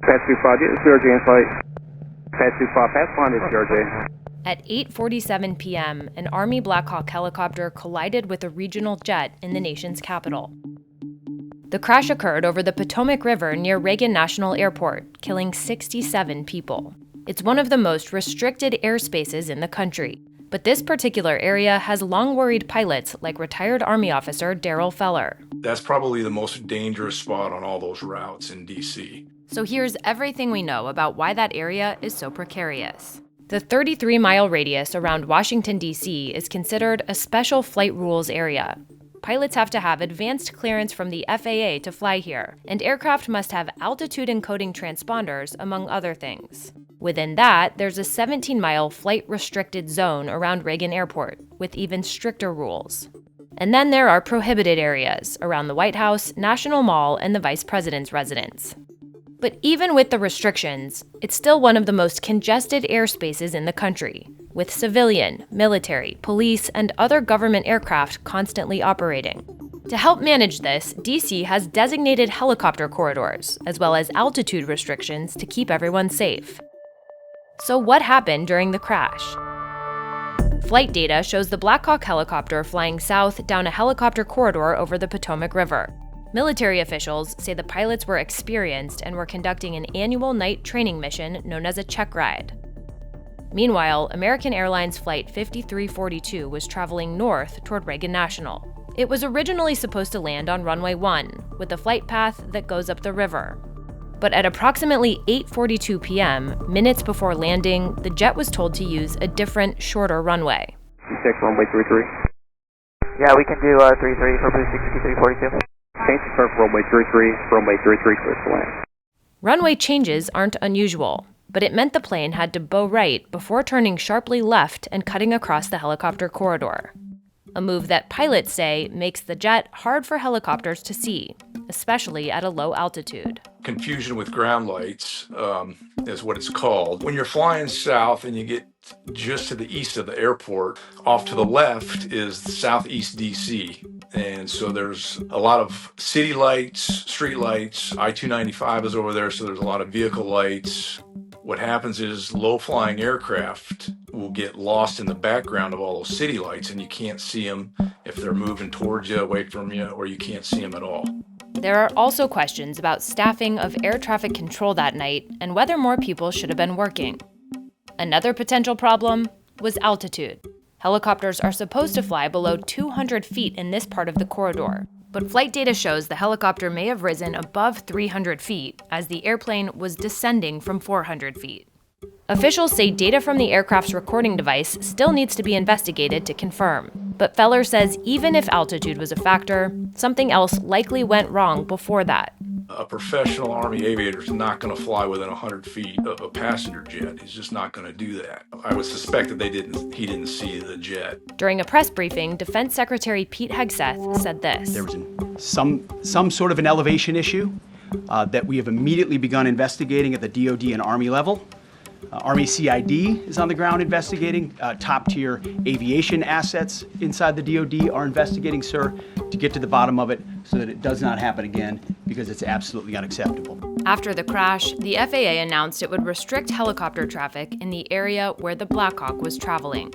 Pass 25, this is CRJ in flight. Pass 25, pass line is CRJ. At 8:47 p.m., an Army Black Hawk helicopter collided with a regional jet in the nation's capital. The crash occurred over the Potomac River near Reagan National Airport, killing 67 people. It's one of the most restricted airspaces in the country. But this particular area has long worried pilots like retired Army officer Darrell Feller. That's probably the most dangerous spot on all those routes in D.C. So here's everything we know about why that area is so precarious. The 33-mile radius around Washington, D.C. is considered a special flight rules area. Pilots have to have advanced clearance from the FAA to fly here, and aircraft must have altitude encoding transponders, among other things. Within that, there's a 17-mile flight-restricted zone around Reagan Airport, with even stricter rules. And then there are prohibited areas around the White House, National Mall, and the Vice President's residence. But even with the restrictions, it's still one of the most congested airspaces in the country, with civilian, military, police, and other government aircraft constantly operating. To help manage this, D.C. has designated helicopter corridors, as well as altitude restrictions to keep everyone safe. So what happened during the crash? Flight data shows the Black Hawk helicopter flying south down a helicopter corridor over the Potomac River. Military officials say the pilots were experienced and were conducting an annual night training mission known as a check ride. Meanwhile, American Airlines Flight 5342 was traveling north toward Reagan National. It was originally supposed to land on runway 1, with a flight path that goes up the river. But at approximately 8:42 p.m., minutes before landing, the jet was told to use a different, shorter runway. Check runway 33. Yeah, we can do 33 for Blue 6342. Change to turn for runway 33, clear to land. Runway changes aren't unusual, but it meant the plane had to bow right before turning sharply left and cutting across the helicopter corridor. A move that pilots say makes the jet hard for helicopters to see, especially at a low altitude. Confusion with ground lights is what it's called. When you're flying south and you get just to the east of the airport, off to the left is southeast D.C. And so there's a lot of city lights, street lights. I-295 is over there, so there's a lot of vehicle lights. What happens is low-flying aircraft will get lost in the background of all those city lights, and you can't see them if they're moving towards you, away from you, or you can't see them at all. There are also questions about staffing of air traffic control that night and whether more people should have been working. Another potential problem was altitude. Helicopters are supposed to fly below 200 feet in this part of the corridor, but flight data shows the helicopter may have risen above 300 feet as the airplane was descending from 400 feet. Officials say data from the aircraft's recording device still needs to be investigated to confirm. But Feller says even if altitude was a factor, something else likely went wrong before that. A professional Army aviator is not going to fly within 100 feet of a passenger jet. He's just not going to do that. I would suspect that he didn't see the jet. During a press briefing, Defense Secretary Pete Hegseth said this. There was some sort of an elevation issue that we have immediately begun investigating at the DoD and Army level. Army CID is on the ground investigating. Top-tier aviation assets inside the DoD are investigating, sir, to get to the bottom of it so that it does not happen again, because it's absolutely unacceptable. After the crash, the FAA announced it would restrict helicopter traffic in the area where the Black Hawk was traveling.